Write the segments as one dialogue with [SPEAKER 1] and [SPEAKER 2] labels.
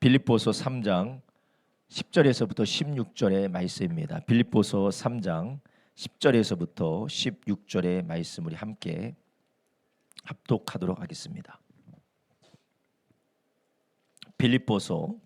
[SPEAKER 1] 빌립보서 3장 10절에서부터 16절의 말씀입니다. 빌립보서 3장 10절에서부터 16절의 말씀 우리 함께 합독하도록 하겠습니다. 빌립보서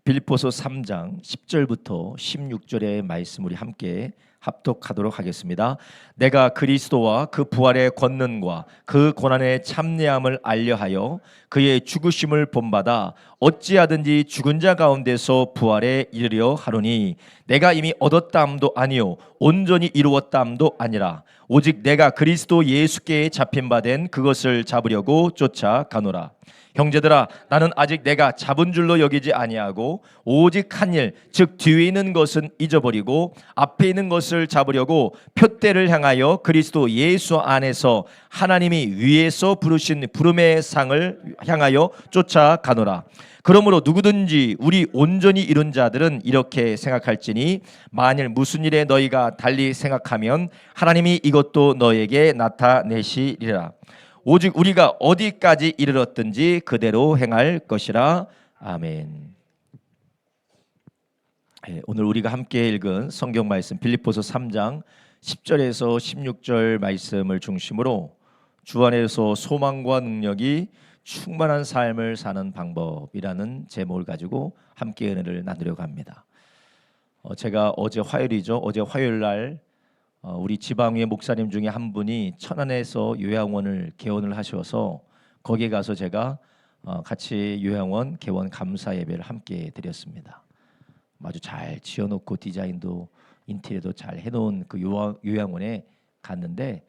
[SPEAKER 1] 3장 10절부터 16절의 말씀 우리 함께 합독하도록 하겠습니다. 내가 그리스도와 그 부활의 권능과 그 고난의 참내함을 알려하여 그의 죽으심을 본받아 어찌하든지 죽은 자 가운데서 부활에 이르려 하노니 내가 이미 얻었다 함도 아니요 온전히 이루었다 함도 아니라 오직 내가 그리스도 예수께 잡힌 바 된 그것을 잡으려고 쫓아가노라. 형제들아, 나는 아직 내가 잡은 줄로 여기지 아니하고 오직 한 일, 즉 뒤에 있는 것은 잊어버리고 앞에 있는 것을 잡으려고 표대를 향하여 그리스도 예수 안에서 하나님이 위에서 부르신 부름의 상을 향하여 쫓아가노라. 그러므로 누구든지 우리 온전히 이룬 자들은 이렇게 생각할지니 만일 무슨 일에 너희가 달리 생각하면 하나님이 이것도 너에게 나타내시리라. 오직 우리가 어디까지 이르렀든지 그대로 행할 것이라. 아멘. 오늘 우리가 함께 읽은 성경 말씀 빌립보서 3장 10절에서 16절 말씀을 중심으로 주 안에서 소망과 능력이 충만한 삶을 사는 방법이라는 제목을 가지고 함께 은혜를 나누려고 합니다. 제가 어제 화요일 날 우리 지방의 목사님 중에 한 분이 천안에서 요양원을 개원을 하셔서 거기에 가서 제가 같이 요양원 개원 감사 예배를 함께 드렸습니다. 아주 잘 지어놓고 디자인도 인테리어도 잘 해놓은 그 요양원에 갔는데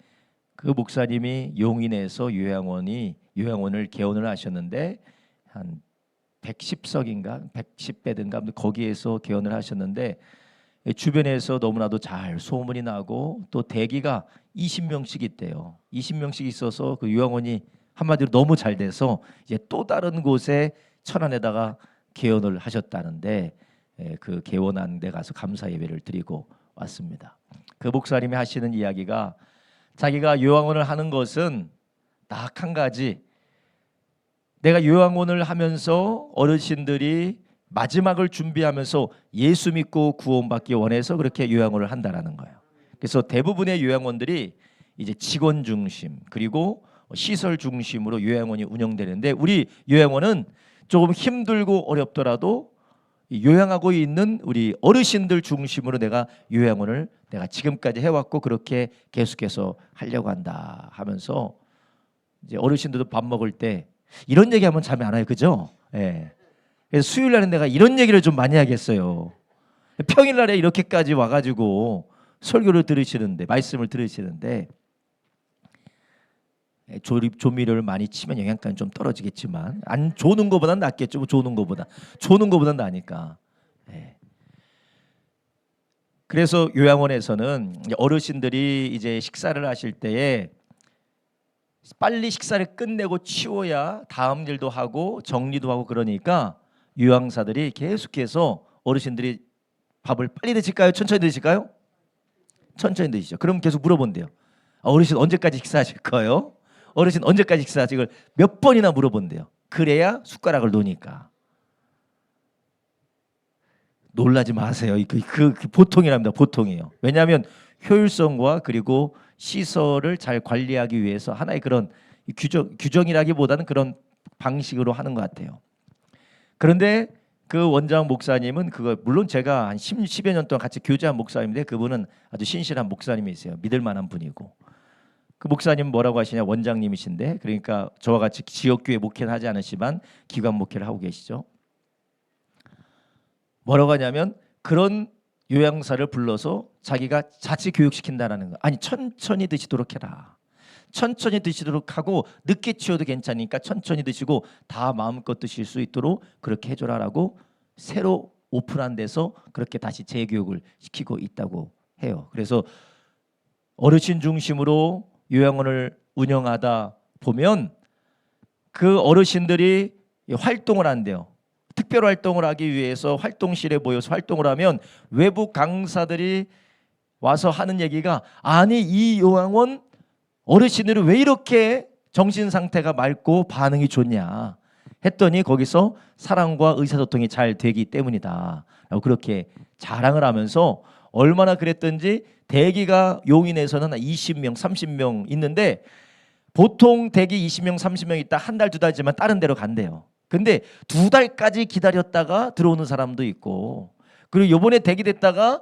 [SPEAKER 1] 그 목사님이 용인에서 요양원을 개원을 하셨는데 한 110석인가 110베드인가 거기에서 개원을 하셨는데 주변에서 너무나도 잘 소문이 나고 또 대기가 20명씩 있대요. 20명씩 있어서 그 요양원이 한마디로 너무 잘 돼서 이제 또 다른 곳에 천안에다가 개원을 하셨다는데 그 개원한 데 가서 감사 예배를 드리고 왔습니다. 그 목사님이 하시는 이야기가 자기가 요양원을 하는 것은 딱 한 가지, 내가 요양원을 하면서 어르신들이 마지막을 준비하면서 예수 믿고 구원받기 원해서 그렇게 요양원을 한다라는 거예요. 그래서 대부분의 요양원들이 이제 직원 중심 그리고 시설 중심으로 요양원이 운영되는데 우리 요양원은 조금 힘들고 어렵더라도 요양하고 있는 우리 어르신들 중심으로 내가 요양원을 내가 지금까지 해왔고 그렇게 계속해서 하려고 한다 하면서 이제 어르신들도 밥 먹을 때 이런 얘기하면 잠이 안 와요, 그죠? 예. 그래서 수요일 날은 내가 이런 얘기를 좀 많이 하겠어요. 평일 날에 이렇게까지 와가지고 설교를 들으시는데 말씀을 들으시는데 조미료를 많이 치면 영양가는 좀 떨어지겠지만 안 조는 것보다는 낫겠죠. 조는 것보다는 나니까. 네. 그래서 요양원에서는 어르신들이 이제 식사를 하실 때에 빨리 식사를 끝내고 치워야 다음 일도 하고 정리도 하고 그러니까 요양사들이 계속해서 어르신들이 밥을 빨리 드실까요? 천천히 드실까요? 천천히 드시죠. 그럼 계속 물어본대요. 어르신 언제까지 식사하실 거예요? 어르신 언제까지 식사하실 걸 몇 번이나 물어본대요. 그래야 숟가락을 놓으니까. 놀라지 마세요. 그 보통이랍니다. 보통이에요. 왜냐하면 효율성과 그리고 시설을 잘 관리하기 위해서 하나의 그런 규정이라기보다는 그런 방식으로 하는 것 같아요. 그런데 그 원장 목사님은 그거 물론 제가 한 10여 년 동안 같이 교제한 목사님인데 그분은 아주 신실한 목사님이세요. 믿을 만한 분이고. 그 목사님 뭐라고 하시냐 원장님이신데 그러니까 저와 같이 지역교회 목회는 하지 않으시지만 기관 목회를 하고 계시죠. 뭐라고 하냐면 그런 요양사를 불러서 자기가 자치 교육시킨다라는 거. 아니 천천히 드시도록 해라. 천천히 드시도록 하고 늦게 치워도 괜찮으니까 천천히 드시고 다 마음껏 드실 수 있도록 그렇게 해줘라라고 새로 오픈한 데서 그렇게 다시 재교육을 시키고 있다고 해요. 그래서 어르신 중심으로 요양원을 운영하다 보면 그 어르신들이 활동을 한대요. 특별 활동을 하기 위해서 활동실에 모여서 활동을 하면 외부 강사들이 와서 하는 얘기가 아니 이 요양원 어르신들은 왜 이렇게 정신 상태가 맑고 반응이 좋냐. 했더니 거기서 사랑과 의사소통이 잘 되기 때문이다 라고 그렇게 자랑을 하면서 얼마나 그랬던지 대기가 용인에서는 20명 30명 있는데 보통 대기 20명 30명 있다 한 달 두 달지만 다른 데로 간대요. 근데 2달까지 기다렸다가 들어오는 사람도 있고, 그리고 요번에 대기됐다가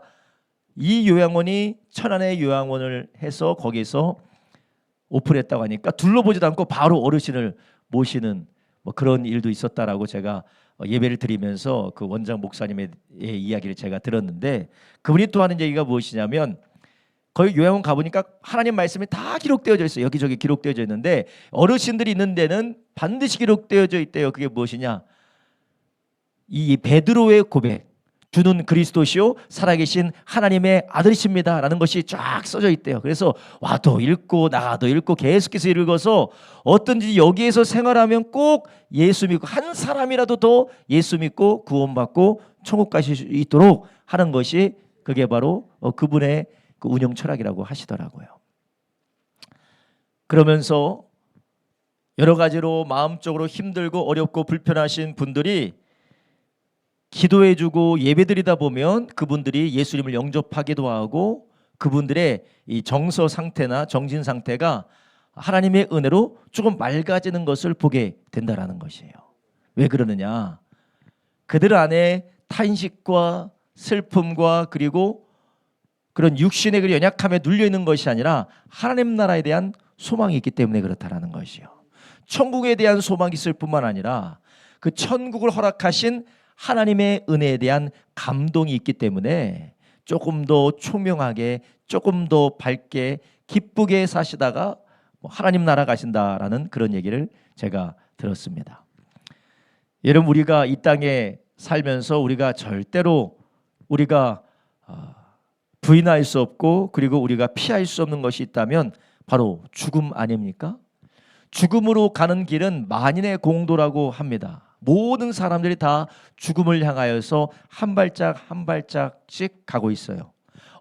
[SPEAKER 1] 이 요양원이 천안의 요양원을 해서 거기서 오픈했다고 하니까 둘러보지도 않고 바로 어르신을 모시는 뭐 그런 일도 있었다라고 제가 예배를 드리면서 그 원장 목사님의 이야기를 제가 들었는데, 그분이 또 하는 얘기가 무엇이냐면 거기 요양원 가보니까 하나님 말씀이 다 기록되어져 있어요. 여기저기 기록되어져 있는데 어르신들이 있는 데는 반드시 기록되어져 있대요. 그게 무엇이냐, 이 베드로의 고백, 주는 그리스도시요 살아계신 하나님의 아들이십니다 라는 것이 쫙 써져 있대요. 그래서 와도 읽고 나가도 읽고 계속해서 읽어서 어떤지 여기에서 생활하면 꼭 예수 믿고 한 사람이라도 더 예수 믿고 구원받고 천국 가실 수 있도록 하는 것이, 그게 바로 그분의 그 운영 철학이라고 하시더라고요. 그러면서 여러 가지로 마음적으로 힘들고 어렵고 불편하신 분들이 기도해주고 예배드리다 보면 그분들이 예수님을 영접하기도 하고 그분들의 이 정서 상태나 정신 상태가 하나님의 은혜로 조금 맑아지는 것을 보게 된다라는 것이에요. 왜 그러느냐, 그들 안에 탄식과 슬픔과 그리고 그런 육신의 그 연약함에 눌려있는 것이 아니라 하나님 나라에 대한 소망이 있기 때문에 그렇다라는 것이요. 천국에 대한 소망이 있을 뿐만 아니라 그 천국을 허락하신 하나님의 은혜에 대한 감동이 있기 때문에 조금 더 총명하게, 조금 더 밝게, 기쁘게 사시다가 하나님 나라 가신다라는 그런 얘기를 제가 들었습니다. 여러분, 우리가 이 땅에 살면서 우리가 절대로 우리가 부인할 수 없고 그리고 우리가 피할 수 없는 것이 있다면 바로 죽음 아닙니까? 죽음으로 가는 길은 만인의 공도라고 합니다. 모든 사람들이 다 죽음을 향하여서 한 발짝 한 발짝씩 가고 있어요.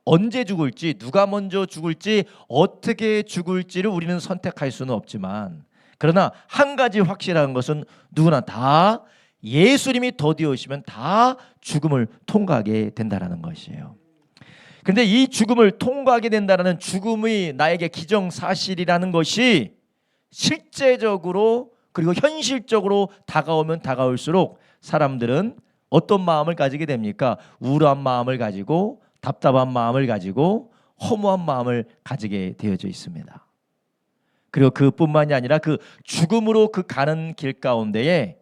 [SPEAKER 1] 언제 죽을지, 누가 먼저 죽을지, 어떻게 죽을지를 우리는 선택할 수는 없지만, 그러나 한 가지 확실한 것은 누구나 다 예수님이 더디어 오시면 다 죽음을 통과하게 된다는 것이에요. 그런데 이 죽음을 통과하게 된다는 죽음이 나에게 기정사실이라는 것이 실제적으로 그리고 현실적으로 다가오면 다가올수록 사람들은 어떤 마음을 가지게 됩니까? 우울한 마음을 가지고, 답답한 마음을 가지고, 허무한 마음을 가지게 되어져 있습니다. 그리고 그뿐만이 아니라 그 죽음으로 그 가는 길 가운데에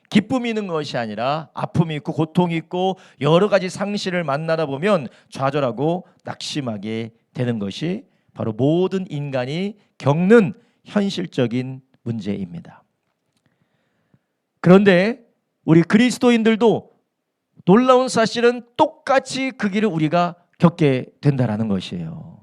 [SPEAKER 1] 기쁨이 있는 것이 아니라 아픔이 있고 고통이 있고 여러 가지 상실을 만나다 보면 좌절하고 낙심하게 되는 것이 바로 모든 인간이 겪는 현실적인 문제입니다. 그런데 우리 그리스도인들도 놀라운 사실은 똑같이 그 길을 우리가 겪게 된다는 것이에요.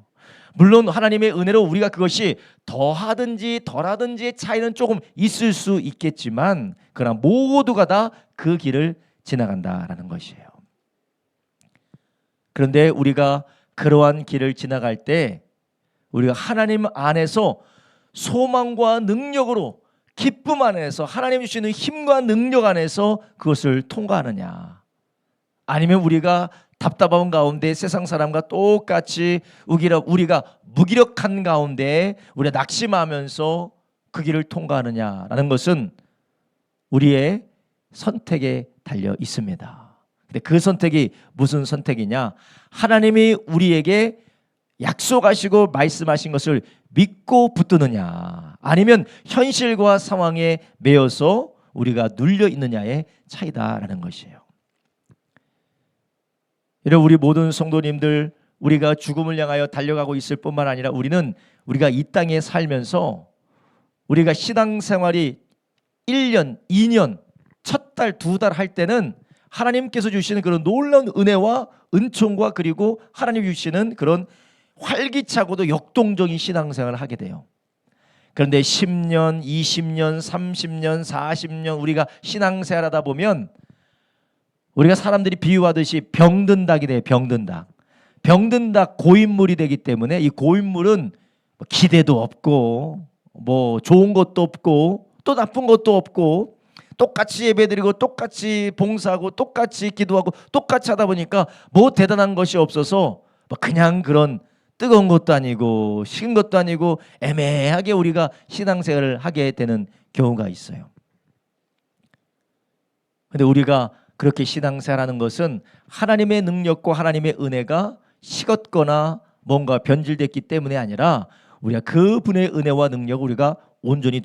[SPEAKER 1] 물론 하나님의 은혜로 우리가 그것이 더하든지 덜하든지의 차이는 조금 있을 수 있겠지만 그러나 모두가 다 그 길을 지나간다라는 것이에요. 그런데 우리가 그러한 길을 지나갈 때 우리가 하나님 안에서 소망과 능력으로, 기쁨 안에서, 하나님 주시는 힘과 능력 안에서 그것을 통과하느냐, 아니면 우리가 답답한 가운데 세상 사람과 똑같이 우리가 무기력한 가운데 우리가 낙심하면서 그 길을 통과하느냐라는 것은 우리의 선택에 달려 있습니다. 근데 그 선택이 무슨 선택이냐, 하나님이 우리에게 약속하시고 말씀하신 것을 믿고 붙드느냐, 아니면 현실과 상황에 매여서 우리가 눌려 있느냐의 차이다라는 것이에요. 여러분, 우리 모든 성도님들, 우리가 죽음을 향하여 달려가고 있을 뿐만 아니라 우리가 이 땅에 살면서 우리가 신앙생활이 1년, 2년, 첫 달, 두 달 할 때는 하나님께서 주시는 그런 놀라운 은혜와 은총과 그리고 하나님 주시는 그런 활기차고도 역동적인 신앙생활을 하게 돼요. 그런데 10년, 20년, 30년, 40년 우리가 신앙생활하다 보면 우리가 사람들이 비유하듯이 병든 닭이 돼요. 병든 닭. 병든 닭 고인물이 되기 때문에 이 고인물은 기대도 없고 뭐 좋은 것도 없고 또 나쁜 것도 없고 똑같이 예배드리고 똑같이 봉사하고 똑같이 기도하고 똑같이 하다 보니까 뭐 대단한 것이 없어서 그냥 그런 뜨거운 것도 아니고 식은 것도 아니고 애매하게 우리가 신앙생활을 하게 되는 경우가 있어요. 근데 우리가 그렇게 신앙생활하는 것은 하나님의 능력과 하나님의 은혜가 식었거나 뭔가 변질됐기 때문에 아니라 우리가 그분의 은혜와 능력을 우리가 온전히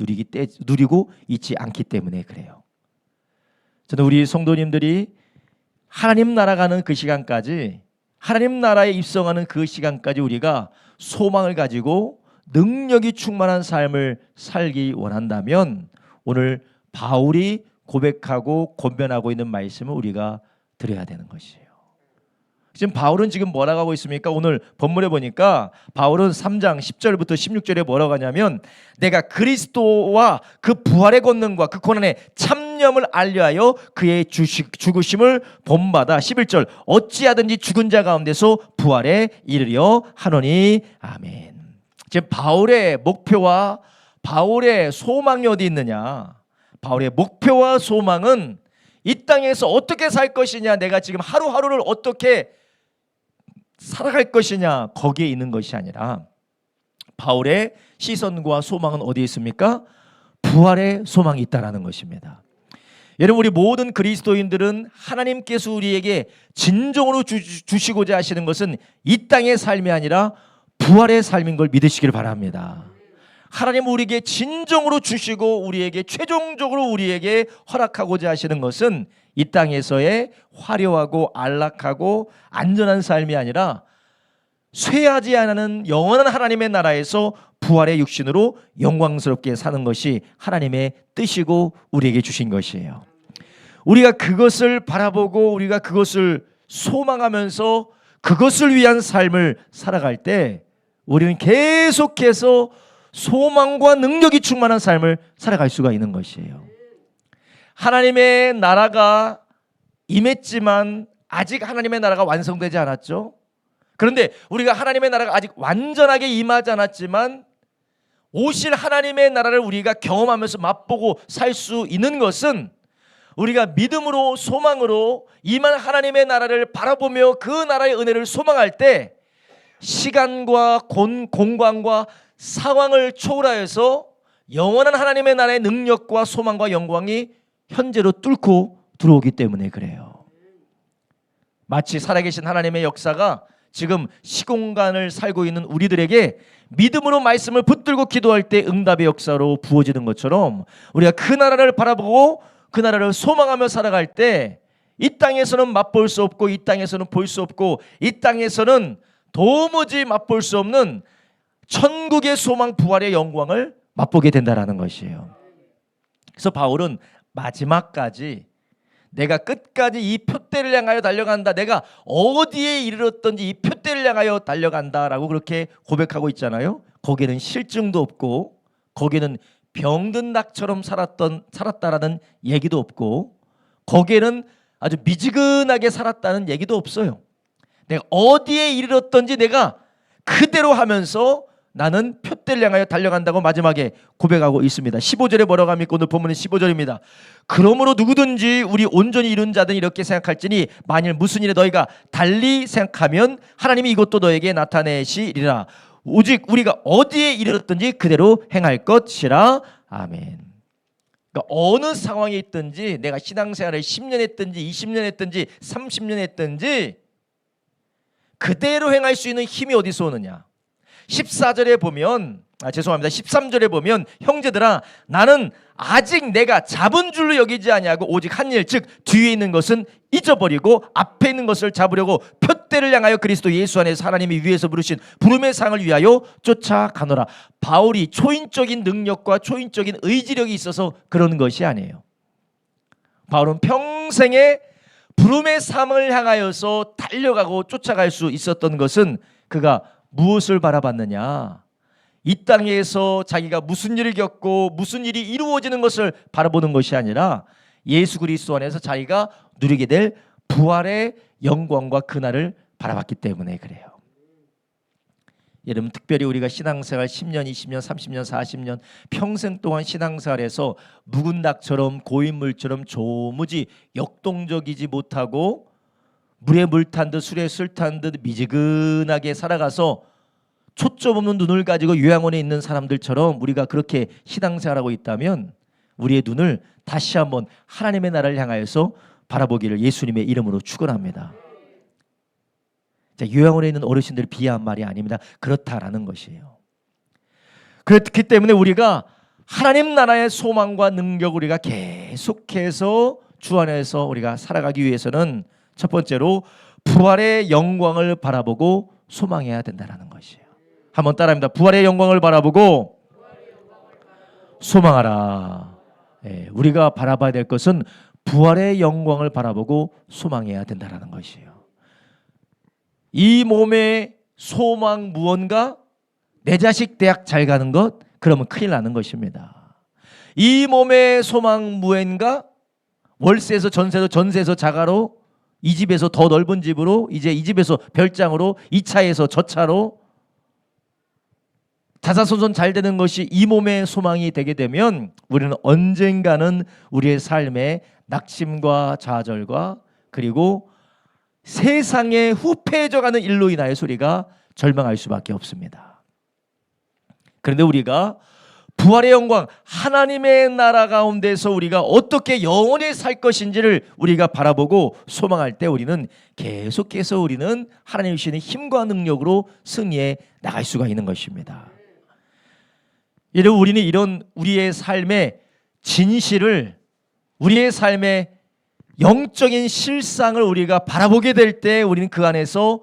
[SPEAKER 1] 누리고 있지 않기 때문에 그래요. 저는 우리 성도님들이 하나님 나라 가는 그 시간까지, 하나님 나라에 입성하는 그 시간까지 우리가 소망을 가지고 능력이 충만한 삶을 살기 원한다면 오늘 바울이 고백하고 권면하고 있는 말씀을 우리가 드려야 되는 것이에요. 지금 바울은 지금 뭐라고 하고 있습니까? 오늘 본문에 보니까 바울은 3장 10절부터 16절에 뭐라고 하냐면 내가 그리스도와 그 부활의 권능과 그 고난의 참념을 알려하여 그의 죽으심을 본받아 11절 어찌하든지 죽은 자 가운데서 부활에 이르려 하노니 아멘. 지금 바울의 목표와 바울의 소망이 어디 있느냐? 바울의 목표와 소망은 이 땅에서 어떻게 살 것이냐, 내가 지금 하루하루를 어떻게 살아갈 것이냐, 거기에 있는 것이 아니라 바울의 시선과 소망은 어디에 있습니까? 부활의 소망이 있다는 것입니다. 여러분, 우리 모든 그리스도인들은 하나님께서 우리에게 진정으로 주시고자 하시는 것은 이 땅의 삶이 아니라 부활의 삶인 걸 믿으시길 바랍니다. 하나님 우리에게 진정으로 주시고 우리에게 최종적으로 우리에게 허락하고자 하시는 것은 이 땅에서의 화려하고 안락하고 안전한 삶이 아니라 쇠하지 않는 영원한 하나님의 나라에서 부활의 육신으로 영광스럽게 사는 것이 하나님의 뜻이고 우리에게 주신 것이에요. 우리가 그것을 바라보고 우리가 그것을 소망하면서 그것을 위한 삶을 살아갈 때 우리는 계속해서 소망과 능력이 충만한 삶을 살아갈 수가 있는 것이에요. 하나님의 나라가 임했지만 아직 하나님의 나라가 완성되지 않았죠. 그런데 우리가 하나님의 나라가 아직 완전하게 임하지 않았지만 오실 하나님의 나라를 우리가 경험하면서 맛보고 살 수 있는 것은 우리가 믿음으로 소망으로 임한 하나님의 나라를 바라보며 그 나라의 은혜를 소망할 때 시간과 공간과 상황을 초월하여서 영원한 하나님의 나라의 능력과 소망과 영광이 현재로 뚫고 들어오기 때문에 그래요. 마치 살아계신 하나님의 역사가 지금 시공간을 살고 있는 우리들에게 믿음으로 말씀을 붙들고 기도할 때 응답의 역사로 부어지는 것처럼 우리가 그 나라를 바라보고 그 나라를 소망하며 살아갈 때 이 땅에서는 맛볼 수 없고 이 땅에서는 볼 수 없고 이 땅에서는 도무지 맛볼 수 없는 천국의 소망 부활의 영광을 맛보게 된다는 것이에요. 그래서 바울은 마지막까지 내가 끝까지 이 표대를 향하여 달려간다, 내가 어디에 이르렀던지 이 표대를 향하여 달려간다라고 그렇게 고백하고 있잖아요. 거기에는 실증도 없고 거기에는 병든 닭처럼 살았다라는 얘기도 없고 거기에는 아주 미지근하게 살았다는 얘기도 없어요. 내가 어디에 이르렀던지 내가 그대로 하면서 나는 표대를 향하여 달려간다고 마지막에 고백하고 있습니다. 15절에 뭐라고 합니까? 오늘 본문은 15절입니다. 그러므로 누구든지 우리 온전히 이룬 자든 이렇게 생각할지니 만일 무슨 일에 너희가 달리 생각하면 하나님이 이것도 너에게 나타내시리라. 오직 우리가 어디에 이르렀든지 그대로 행할 것이라. 아멘. 그러니까 어느 상황에 있든지 내가 신앙생활을 10년 했든지 20년 했든지 30년 했든지 그대로 행할 수 있는 힘이 어디서 오느냐? 14절에 보면 13절에 보면 형제들아 나는 아직 내가 잡은 줄로 여기지 아니하고 오직 한 일 즉 뒤에 있는 것은 잊어버리고 앞에 있는 것을 잡으려고 표대를 향하여 그리스도 예수 안에서 하나님이 위에서 부르신 부름의 상을 위하여 쫓아가노라. 바울이 초인적인 능력과 초인적인 의지력이 있어서 그러는 것이 아니에요. 바울은 평생에 부름의 상을 향하여서 달려가고 쫓아갈 수 있었던 것은 그가 무엇을 바라봤느냐? 이 땅에서 자기가 무슨 일을 겪고 무슨 일이 이루어지는 것을 바라보는 것이 아니라 예수 그리스도 안에서 자기가 누리게 될 부활의 영광과 그날을 바라봤기 때문에 그래요. 여러분 특별히 우리가 신앙생활 10년, 20년, 30년, 40년 평생 동안 신앙생활에서 묵은 닭처럼 고인물처럼 조무지 역동적이지 못하고 물에 물 탄 듯 술에 술 탄 듯 미지근하게 살아가서 초점 없는 눈을 가지고 요양원에 있는 사람들처럼 우리가 그렇게 신앙생활하고 있다면 우리의 눈을 다시 한번 하나님의 나라를 향하여서 바라보기를 예수님의 이름으로 축원합니다. 자, 요양원에 있는 어르신들을 비하한 말이 아닙니다. 그렇다라는 것이에요. 그렇기 때문에 우리가 하나님 나라의 소망과 능력을 우리가 계속해서 주 안에서 우리가 살아가기 위해서는 첫 번째로 부활의 영광을 바라보고 소망해야 된다는 것이에요. 한번 따라합니다. 부활의 영광을 바라보고 소망하라. 우리가 바라봐야 될 것은 부활의 영광을 바라보고 소망해야 된다는 것이에요. 이 몸의 소망 무언가? 내 자식 대학 잘 가는 것? 그러면 큰일 나는 것입니다. 이 몸의 소망 무언가? 월세에서 전세에서 자가로, 이 집에서 더 넓은 집으로, 이제 이 집에서 별장으로, 이 차에서 저 차로 자자손손 잘 되는 것이 이 몸의 소망이 되게 되면 우리는 언젠가는 우리의 삶에 낙심과 좌절과 그리고 세상에 후패해져가는 일로 인하여서 우리가 절망할 수밖에 없습니다. 그런데 우리가 부활의 영광 하나님의 나라 가운데서 우리가 어떻게 영원히 살 것인지를 우리가 바라보고 소망할 때 우리는 계속해서 우리는 하나님 주시는 힘과 능력으로 승리해 나갈 수가 있는 것입니다. 이런 우리는 이런 우리의 삶의 진실을 우리의 삶의 영적인 실상을 우리가 바라보게 될 때 우리는 그 안에서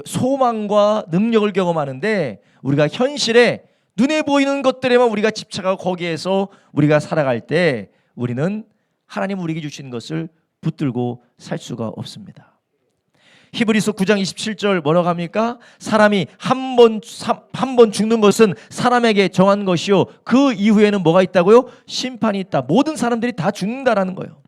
[SPEAKER 1] 소망과 능력을 경험하는데 우리가 현실에 눈에 보이는 것들에만 우리가 집착하고 거기에서 우리가 살아갈 때 우리는 하나님 우리에게 주신 것을 붙들고 살 수가 없습니다. 히브리서 9장 27절 뭐라고 합니까? 사람이 한 번 죽는 것은 사람에게 정한 것이요 그 이후에는 뭐가 있다고요? 심판이 있다. 모든 사람들이 다 죽는다라는 거예요.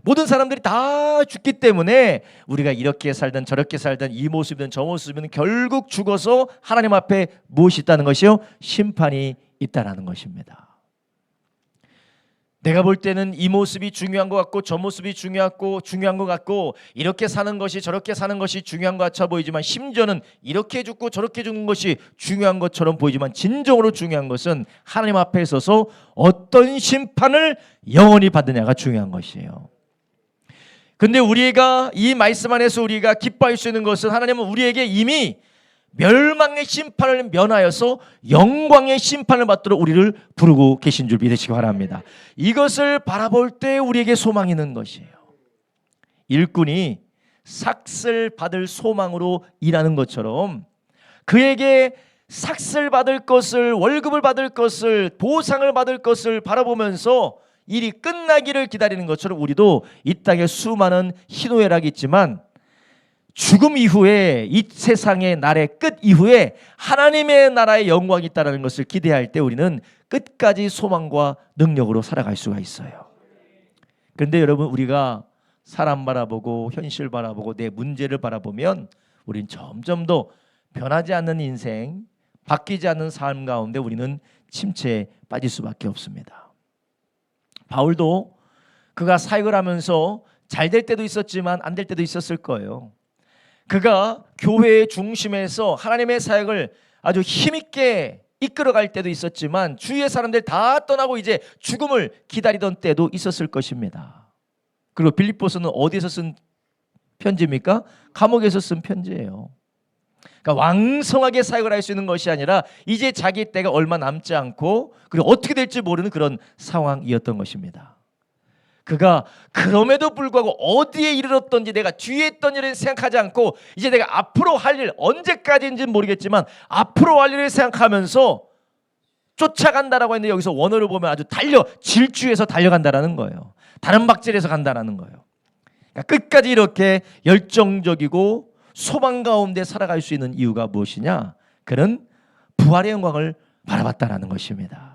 [SPEAKER 1] 모든 사람들이 다 죽기 때문에 우리가 이렇게 살든 저렇게 살든 이 모습이든 저 모습이든 결국 죽어서 하나님 앞에 무엇이 있다는 것이요? 심판이 있다라는 것입니다. 내가 볼 때는 이 모습이 중요한 것 같고 저 모습이 중요한 것 같고 이렇게 사는 것이 저렇게 사는 것이 중요한 것 같아 보이지만 심지어는 이렇게 죽고 저렇게 죽는 것이 중요한 것처럼 보이지만 진정으로 중요한 것은 하나님 앞에 서서 어떤 심판을 영원히 받느냐가 중요한 것이에요. 근데 우리가 이 말씀 안에서 우리가 기뻐할 수 있는 것은 하나님은 우리에게 이미 멸망의 심판을 면하여서 영광의 심판을 받도록 우리를 부르고 계신 줄 믿으시기 바랍니다. 이것을 바라볼 때 우리에게 소망이 있는 것이에요. 일꾼이 삭슬 받을 소망으로 일하는 것처럼 그에게 삭슬 받을 것을, 월급을 받을 것을, 보상을 받을 것을 바라보면서 일이 끝나기를 기다리는 것처럼 우리도 이 땅에 수많은 희노애락이 있지만 죽음 이후에 이 세상의 날의 끝 이후에 하나님의 나라의 영광이 있다는 것을 기대할 때 우리는 끝까지 소망과 능력으로 살아갈 수가 있어요. 그런데 여러분 우리가 사람 바라보고 현실 바라보고 내 문제를 바라보면 우리는 점점 더 변하지 않는 인생, 바뀌지 않는 삶 가운데 우리는 침체에 빠질 수밖에 없습니다. 바울도 그가 사역을 하면서 잘 될 때도 있었지만 안 될 때도 있었을 거예요. 그가 교회의 중심에서 하나님의 사역을 아주 힘있게 이끌어갈 때도 있었지만 주위의 사람들 다 떠나고 이제 죽음을 기다리던 때도 있었을 것입니다. 그리고 빌립보서는 어디에서 쓴 편지입니까? 감옥에서 쓴 편지예요. 그러니까 왕성하게 사역을 할 수 있는 것이 아니라 이제 자기 때가 얼마 남지 않고 그리고 어떻게 될지 모르는 그런 상황이었던 것입니다. 그가 그럼에도 불구하고 어디에 이르렀던지 내가 뒤에 있던 일을 생각하지 않고 이제 내가 앞으로 할 일, 언제까지인지는 모르겠지만 앞으로 할 일을 생각하면서 쫓아간다라고 했는데 여기서 원어를 보면 아주 질주해서 달려간다라는 거예요. 다른 박질해서 간다라는 거예요. 그러니까 끝까지 이렇게 열정적이고 소망 가운데 살아갈 수 있는 이유가 무엇이냐? 그는 부활의 영광을 바라봤다라는 것입니다.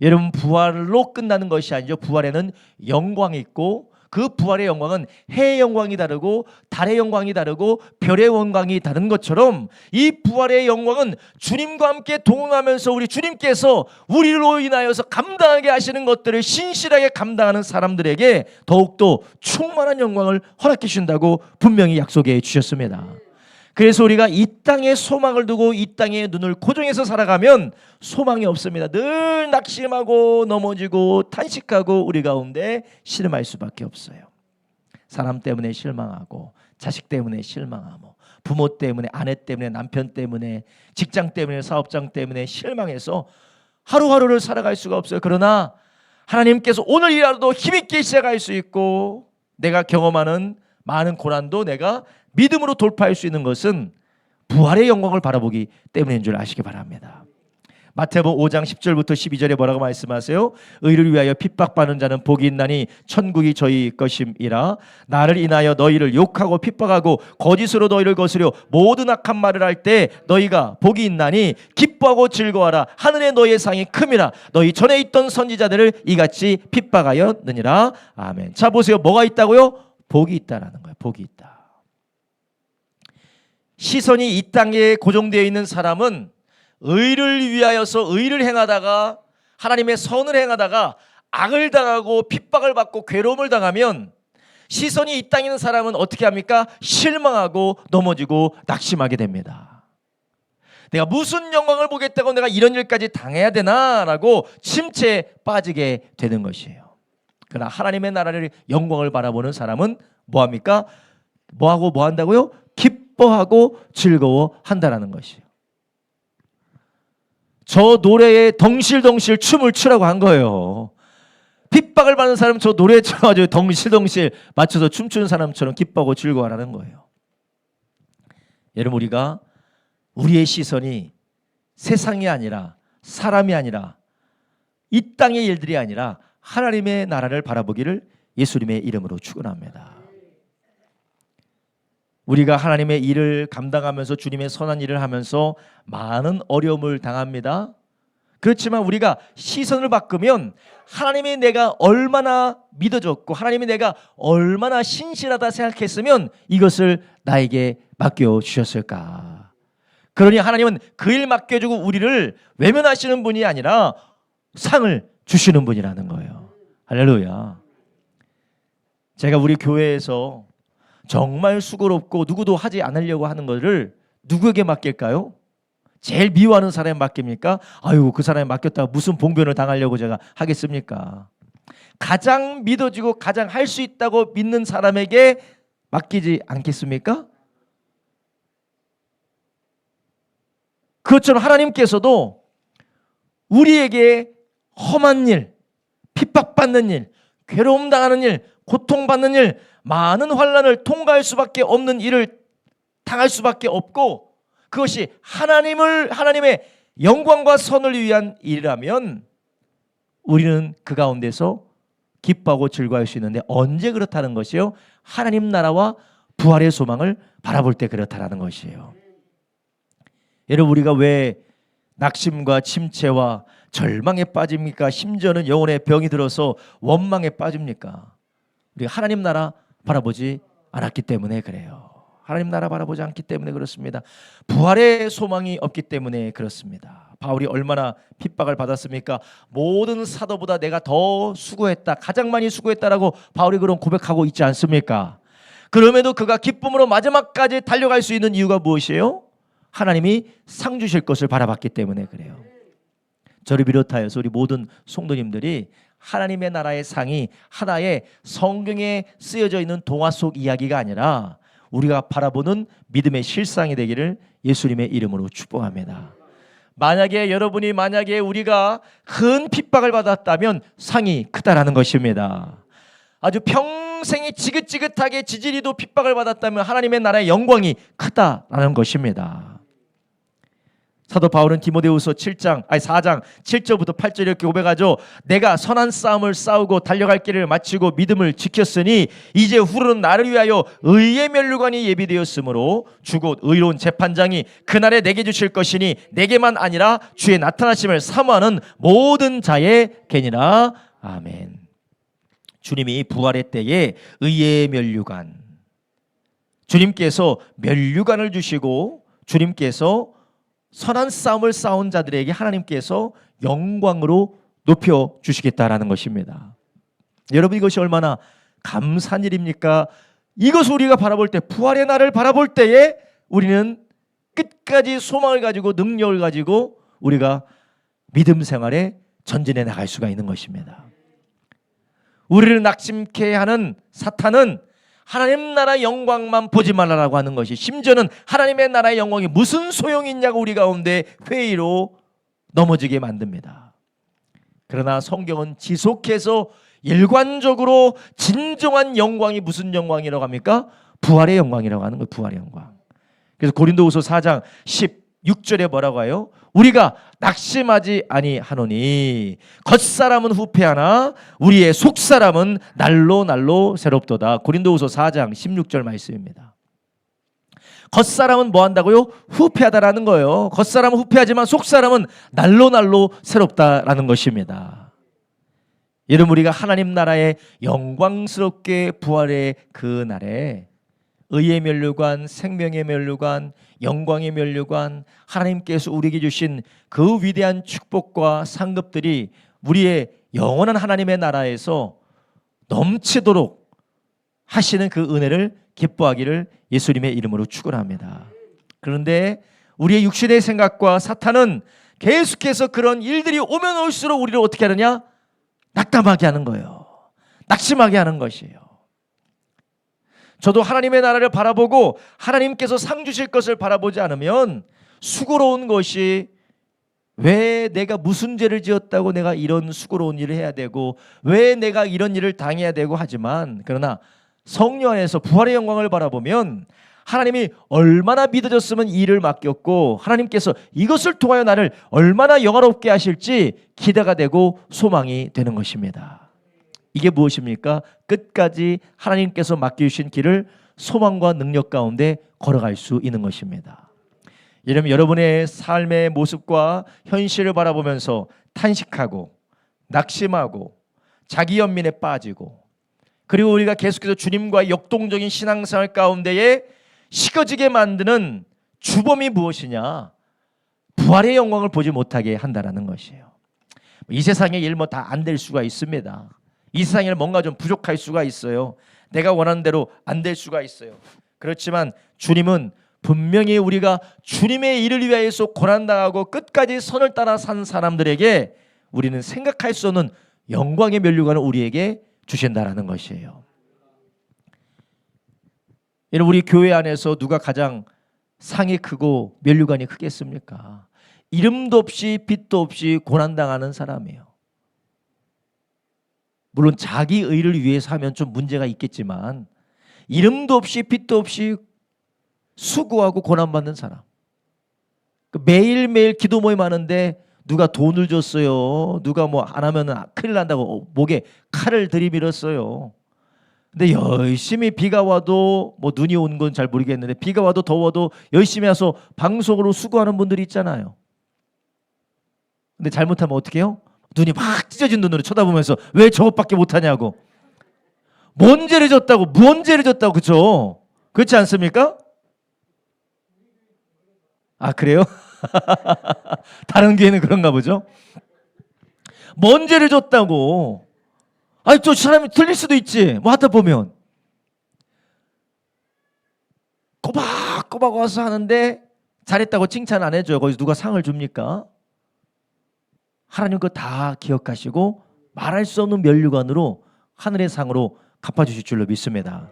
[SPEAKER 1] 여러분 부활로 끝나는 것이 아니죠. 부활에는 영광이 있고 그 부활의 영광은 해의 영광이 다르고 달의 영광이 다르고 별의 영광이 다른 것처럼 이 부활의 영광은 주님과 함께 동행하면서 우리 주님께서 우리로 인하여서 감당하게 하시는 것들을 신실하게 감당하는 사람들에게 더욱더 충만한 영광을 허락해 주신다고 분명히 약속해 주셨습니다. 그래서 우리가 이 땅에 소망을 두고 이 땅에 눈을 고정해서 살아가면 소망이 없습니다. 늘 낙심하고 넘어지고 탄식하고 우리 가운데 실망할 수밖에 없어요. 사람 때문에 실망하고 자식 때문에 실망하고 부모 때문에 아내 때문에 남편 때문에 직장 때문에 사업장 때문에 실망해서 하루하루를 살아갈 수가 없어요. 그러나 하나님께서 오늘이라도 힘있게 시작할 수 있고 내가 경험하는 많은 고난도 내가 믿음으로 돌파할 수 있는 것은 부활의 영광을 바라보기 때문인 줄 아시기 바랍니다. 마태복음 5장 10절부터 12절에 뭐라고 말씀하세요? 의를 위하여 핍박받는 자는 복이 있나니 천국이 저희 것임이라. 나를 인하여 너희를 욕하고 핍박하고 거짓으로 너희를 거스려 모든 악한 말을 할 때 너희가 복이 있나니 기뻐하고 즐거워하라. 하늘에 너희의 상이 큼이라. 너희 전에 있던 선지자들을 이같이 핍박하였느니라. 아멘. 자 보세요. 뭐가 있다고요? 복이 있다라는 거예요. 복이 있다. 시선이 이 땅에 고정되어 있는 사람은 의를 위하여서 의를 행하다가 하나님의 선을 행하다가 악을 당하고 핍박을 받고 괴로움을 당하면 시선이 이 땅에 있는 사람은 어떻게 합니까? 실망하고 넘어지고 낙심하게 됩니다. 내가 무슨 영광을 보겠다고 내가 이런 일까지 당해야 되나라고 침체에 빠지게 되는 것이에요. 그러나 하나님의 나라를 영광을 바라보는 사람은 뭐합니까? 뭐하고 뭐 한다고요? 기뻐하고 즐거워한다라는 것이에요. 저 노래에 덩실덩실 춤을 추라고 한 거예요. 핍박을 받는 사람은 저 노래에 쳐가지고 덩실덩실 맞춰서 춤추는 사람처럼 기뻐하고 즐거워하라는 거예요. 여러분 우리가 우리의 시선이 세상이 아니라 사람이 아니라 이 땅의 일들이 아니라 하나님의 나라를 바라보기를 예수님의 이름으로 축원합니다. 우리가 하나님의 일을 감당하면서 주님의 선한 일을 하면서 많은 어려움을 당합니다. 그렇지만 우리가 시선을 바꾸면 하나님이 내가 얼마나 믿어졌고 하나님이 내가 얼마나 신실하다 생각했으면 이것을 나에게 맡겨주셨을까. 그러니 하나님은 그 일 맡겨주고 우리를 외면하시는 분이 아니라 상을 주시는 분이라는 거예요. 할렐루야. 제가 우리 교회에서 정말 수고롭고 누구도 하지 않으려고 하는 것을 누구에게 맡길까요? 제일 미워하는 사람에 맡깁니까? 아유 그 사람에 맡겼다가 무슨 봉변을 당하려고 제가 하겠습니까? 가장 믿어지고 가장 할 수 있다고 믿는 사람에게 맡기지 않겠습니까? 그것처럼 하나님께서도 우리에게 험한 일, 핍박받는 일, 괴로움 당하는 일, 고통받는 일, 많은 환난을 통과할 수밖에 없는 일을 당할 수밖에 없고 그것이 하나님의 영광과 선을 위한 일이라면 우리는 그 가운데서 기뻐하고 즐거워할 수 있는데 언제 그렇다는 것이요? 하나님 나라와 부활의 소망을 바라볼 때 그렇다는 것이에요. 여러분 우리가 왜 낙심과 침체와 절망에 빠집니까? 심지어는 영혼의 병이 들어서 원망에 빠집니까? 우리가 하나님 나라 바라보지 않았기 때문에 그래요. 하나님 나라 바라보지 않기 때문에 그렇습니다. 부활의 소망이 없기 때문에 그렇습니다. 바울이 얼마나 핍박을 받았습니까? 모든 사도보다 내가 더 수고했다, 가장 많이 수고했다라고 바울이 그런 고백하고 있지 않습니까? 그럼에도 그가 기쁨으로 마지막까지 달려갈 수 있는 이유가 무엇이에요? 하나님이 상 주실 것을 바라봤기 때문에 그래요. 저를 비롯하여서 우리 모든 성도님들이 하나님의 나라의 상이 하나의 성경에 쓰여져 있는 동화 속 이야기가 아니라 우리가 바라보는 믿음의 실상이 되기를 예수님의 이름으로 축복합니다. 만약에 우리가 큰 핍박을 받았다면 상이 크다라는 것입니다. 아주 평생이 지긋지긋하게 지지리도 핍박을 받았다면 하나님의 나라의 영광이 크다라는 것입니다. 사도 바울은 디모데후서 4장 7절부터 8절 이렇게 고백하죠. 내가 선한 싸움을 싸우고 달려갈 길을 마치고 믿음을 지켰으니 이제 후로는 나를 위하여 의의 면류관이 예비되었으므로 주곧 의로운 재판장이 그날에 내게 주실 것이니 내게만 아니라 주의 나타나심을 사모하는 모든 자의 개니라. 아멘. 주님이 부활의 때에 의의 면류관, 주님께서 면류관을 주시고 주님께서 선한 싸움을 싸운 자들에게 하나님께서 영광으로 높여주시겠다라는 것입니다. 여러분, 이것이 얼마나 감사한 일입니까? 이것을 우리가 바라볼 때, 부활의 날을 바라볼 때에 우리는 끝까지 소망을 가지고 능력을 가지고 우리가 믿음 생활에 전진해 나갈 수가 있는 것입니다. 우리를 낙심케 하는 사탄은 하나님 나라의 영광만 보지 말라라고 하는 것이, 심지어는 하나님의 나라의 영광이 무슨 소용이 있냐고 우리 가운데 회의로 넘어지게 만듭니다. 그러나 성경은 지속해서 일관적으로 진정한 영광이 무슨 영광이라고 합니까? 부활의 영광이라고 하는 거예요. 부활의 영광. 그래서 고린도후서 4장 16절에 뭐라고 해요? 우리가 낙심하지 아니하노니 겉사람은 후패하나 우리의 속사람은 날로 날로 새롭도다. 고린도후서 4장 16절 말씀입니다. 겉사람은 뭐 한다고요? 후패하다라는 거예요. 겉사람은 후패하지만 속사람은 날로 날로 새롭다라는 것입니다. 여러분, 우리가 하나님 나라에 영광스럽게 부활의 그 날에 의의 면류관, 생명의 면류관, 영광의 면류관, 하나님께서 우리에게 주신 그 위대한 축복과 상급들이 우리의 영원한 하나님의 나라에서 넘치도록 하시는 그 은혜를 기뻐하기를 예수님의 이름으로 축원합니다. 그런데 우리의 육신의 생각과 사탄은 계속해서 그런 일들이 오면 올수록 우리를 어떻게 하느냐? 낙담하게 하는 거예요. 낙심하게 하는 것이에요. 저도 하나님의 나라를 바라보고 하나님께서 상 주실 것을 바라보지 않으면 수고로운 것이, 왜 내가 무슨 죄를 지었다고 내가 이런 수고로운 일을 해야 되고 왜 내가 이런 일을 당해야 되고 하지만, 그러나 성령 안에서 부활의 영광을 바라보면 하나님이 얼마나 믿어졌으면 이 일을 맡겼고 하나님께서 이것을 통하여 나를 얼마나 영화롭게 하실지 기대가 되고 소망이 되는 것입니다. 이게 무엇입니까? 끝까지 하나님께서 맡겨주신 길을 소망과 능력 가운데 걸어갈 수 있는 것입니다. 이러면 여러분의 삶의 모습과 현실을 바라보면서 탄식하고 낙심하고 자기 연민에 빠지고, 그리고 우리가 계속해서 주님과 역동적인 신앙생활 가운데에 식어지게 만드는 주범이 무엇이냐? 부활의 영광을 보지 못하게 한다라는 것이에요. 이 세상의 일 뭐 다 안 될 수가 있습니다. 이 세상에 뭔가 좀 부족할 수가 있어요. 내가 원하는 대로 안 될 수가 있어요. 그렇지만 주님은 분명히 우리가 주님의 일을 위하여서 고난당하고 끝까지 선을 따라 산 사람들에게 우리는 생각할 수 없는 영광의 면류관을 우리에게 주신다라는 것이에요. 여러분, 우리 교회 안에서 누가 가장 상이 크고 면류관이 크겠습니까? 이름도 없이 빛도 없이 고난당하는 사람이에요. 물론 자기 의를 위해서 하면 좀 문제가 있겠지만 이름도 없이 빛도 없이 수고하고 고난받는 사람, 매일매일 기도 모임 하는데 누가 돈을 줬어요, 누가 뭐 안 하면 큰일 난다고 목에 칼을 들이밀었어요. 근데 열심히 비가 와도, 뭐 눈이 온 건 잘 모르겠는데 비가 와도 더워도 열심히 와서 방송으로 수고하는 분들이 있잖아요. 근데 잘못하면 어떻게 해요? 눈이 막 찢어진 눈으로 쳐다보면서 왜 저것밖에 못하냐고, 뭔 죄를 졌다고, 뭔 죄를 졌다고. 그렇죠? 그렇지 않습니까? 아, 그래요? 다른 교회는 그런가 보죠. 뭔 죄를 졌다고. 아니, 저 사람이 틀릴 수도 있지. 뭐 하다 보면 꼬박꼬박 와서 하는데 잘했다고 칭찬 안 해줘요. 거기서 누가 상을 줍니까? 하나님 그거 다 기억하시고 말할 수 없는 면류관으로 하늘의 상으로 갚아주실 줄로 믿습니다.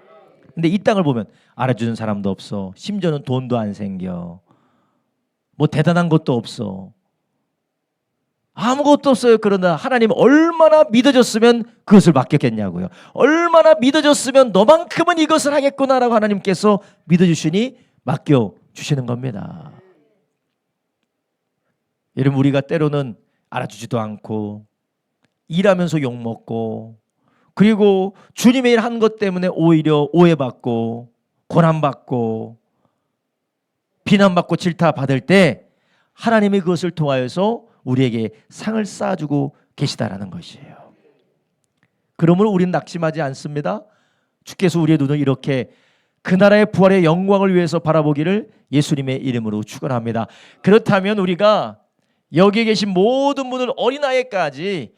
[SPEAKER 1] 근데 이 땅을 보면 알아주는 사람도 없어. 심지어는 돈도 안 생겨. 뭐 대단한 것도 없어. 아무것도 없어요. 그러나 하나님 얼마나 믿어졌으면 그것을 맡겼겠냐고요. 얼마나 믿어졌으면 너만큼은 이것을 하겠구나라고 하나님께서 믿어주시니 맡겨주시는 겁니다. 여러분, 우리가 때로는 알아주지도 않고 일하면서 욕먹고, 그리고 주님의 일 한 것 때문에 오히려 오해받고 고난받고 비난받고 질타받을 때 하나님이 그것을 통하여서 우리에게 상을 쌓아주고 계시다라는 것이에요. 그러므로 우리는 낙심하지 않습니다. 주께서 우리의 눈을 이렇게 그 나라의 부활의 영광을 위해서 바라보기를 예수님의 이름으로 축원합니다. 그렇다면 우리가 여기에 계신 모든 분들 어린아이까지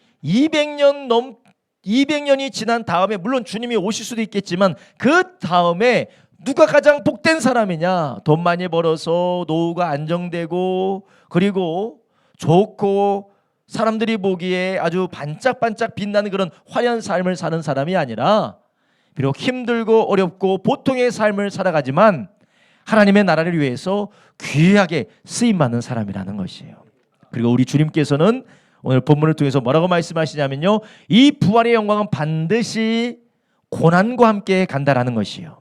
[SPEAKER 1] 200년이 지난 다음에, 물론 주님이 오실 수도 있겠지만 그 다음에 누가 가장 복된 사람이냐? 돈 많이 벌어서 노후가 안정되고 그리고 좋고 사람들이 보기에 아주 반짝반짝 빛나는 그런 화려한 삶을 사는 사람이 아니라, 비록 힘들고 어렵고 보통의 삶을 살아가지만 하나님의 나라를 위해서 귀하게 쓰임받는 사람이라는 것이에요. 그리고 우리 주님께서는 오늘 본문을 통해서 뭐라고 말씀하시냐면요, 이 부활의 영광은 반드시 고난과 함께 간다라는 것이에요.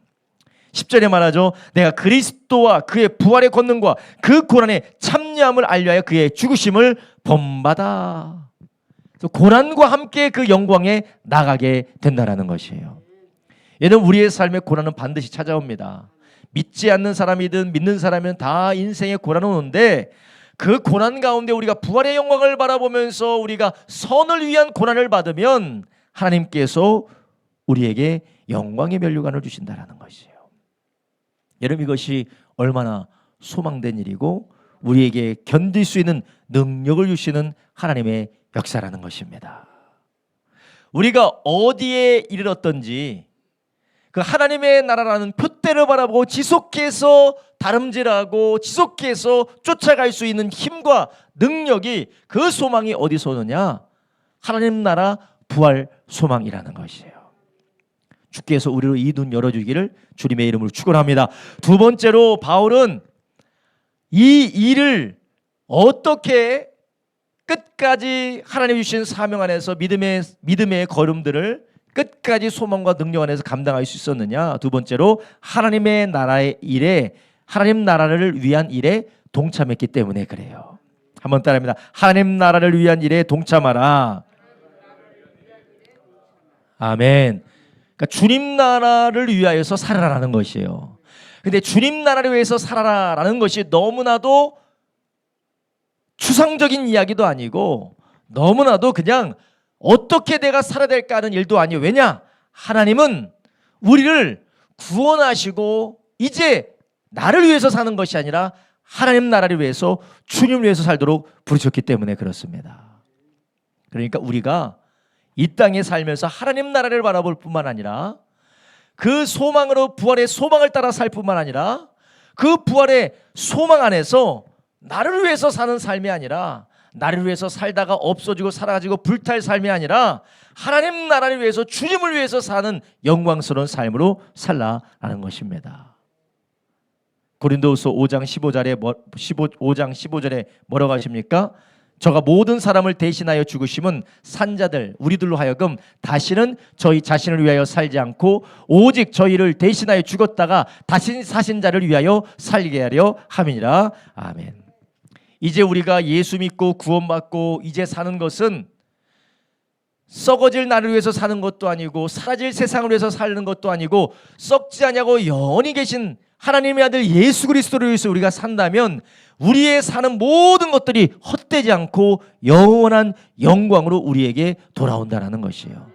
[SPEAKER 1] 10절에 말하죠. 내가 그리스도와 그의 부활의 권능과 그 고난의 참여함을 알려하여 그의 죽으심을 본받아. 고난과 함께 그 영광에 나가게 된다라는 것이에요. 얘는 우리의 삶에 고난은 반드시 찾아옵니다. 믿지 않는 사람이든 믿는 사람이든 다 인생에 고난은 오는데, 그 고난 가운데 우리가 부활의 영광을 바라보면서 우리가 선을 위한 고난을 받으면 하나님께서 우리에게 영광의 면류관을 주신다라는 것이에요. 여러분, 이것이 얼마나 소망된 일이고 우리에게 견딜 수 있는 능력을 주시는 하나님의 역사라는 것입니다. 우리가 어디에 이르렀던지 그 하나님의 나라라는 표대를 바라보고 지속해서 다름질하고 지속해서 쫓아갈 수 있는 힘과 능력이, 그 소망이 어디서 오느냐? 하나님 나라 부활 소망이라는 것이에요. 주께서 우리로 이 눈 열어주기를 주님의 이름으로 축원합니다. 두 번째로 바울은 이 일을 어떻게 끝까지 하나님 주신 사명 안에서 믿음의 걸음들을 끝까지 소망과 능력 안에서 감당할 수 있었느냐? 두 번째로 하나님의 나라의 일에, 하나님 나라를 위한 일에 동참했기 때문에 그래요. 한번 따라합니다. 하나님 나라를 위한 일에 동참하라. 아멘. 그러니까 주님 나라를 위하여서 살아라라는 것이에요. 근데 주님 나라를 위해서 살아라라는 것이 너무나도 추상적인 이야기도 아니고 너무나도 그냥 어떻게 내가 살아야 될까 하는 일도 아니에요. 왜냐? 하나님은 우리를 구원하시고 이제 나를 위해서 사는 것이 아니라 하나님 나라를 위해서, 주님을 위해서 살도록 부르셨기 때문에 그렇습니다. 그러니까 우리가 이 땅에 살면서 하나님 나라를 바라볼 뿐만 아니라 그 소망으로, 부활의 소망을 따라 살 뿐만 아니라 그 부활의 소망 안에서 나를 위해서 사는 삶이 아니라, 나를 위해서 살다가 없어지고 사라지고 불탈 삶이 아니라 하나님 나라를 위해서, 주님을 위해서 사는 영광스러운 삶으로 살라라는 것입니다. 고린도후서 5장 15절에 뭐라고 하십니까? 저가 모든 사람을 대신하여 죽으심은 산자들 우리들로 하여금 다시는 저희 자신을 위하여 살지 않고 오직 저희를 대신하여 죽었다가 다시 사신 자를 위하여 살게 하려 함이니라. 아멘. 이제 우리가 예수 믿고 구원받고 이제 사는 것은 썩어질 나를 위해서 사는 것도 아니고 사라질 세상을 위해서 사는 것도 아니고, 썩지 않냐고 영원히 계신 하나님의 아들 예수 그리스도를 위해서 우리가 산다면 우리의 사는 모든 것들이 헛되지 않고 영원한 영광으로 우리에게 돌아온다는 것이에요.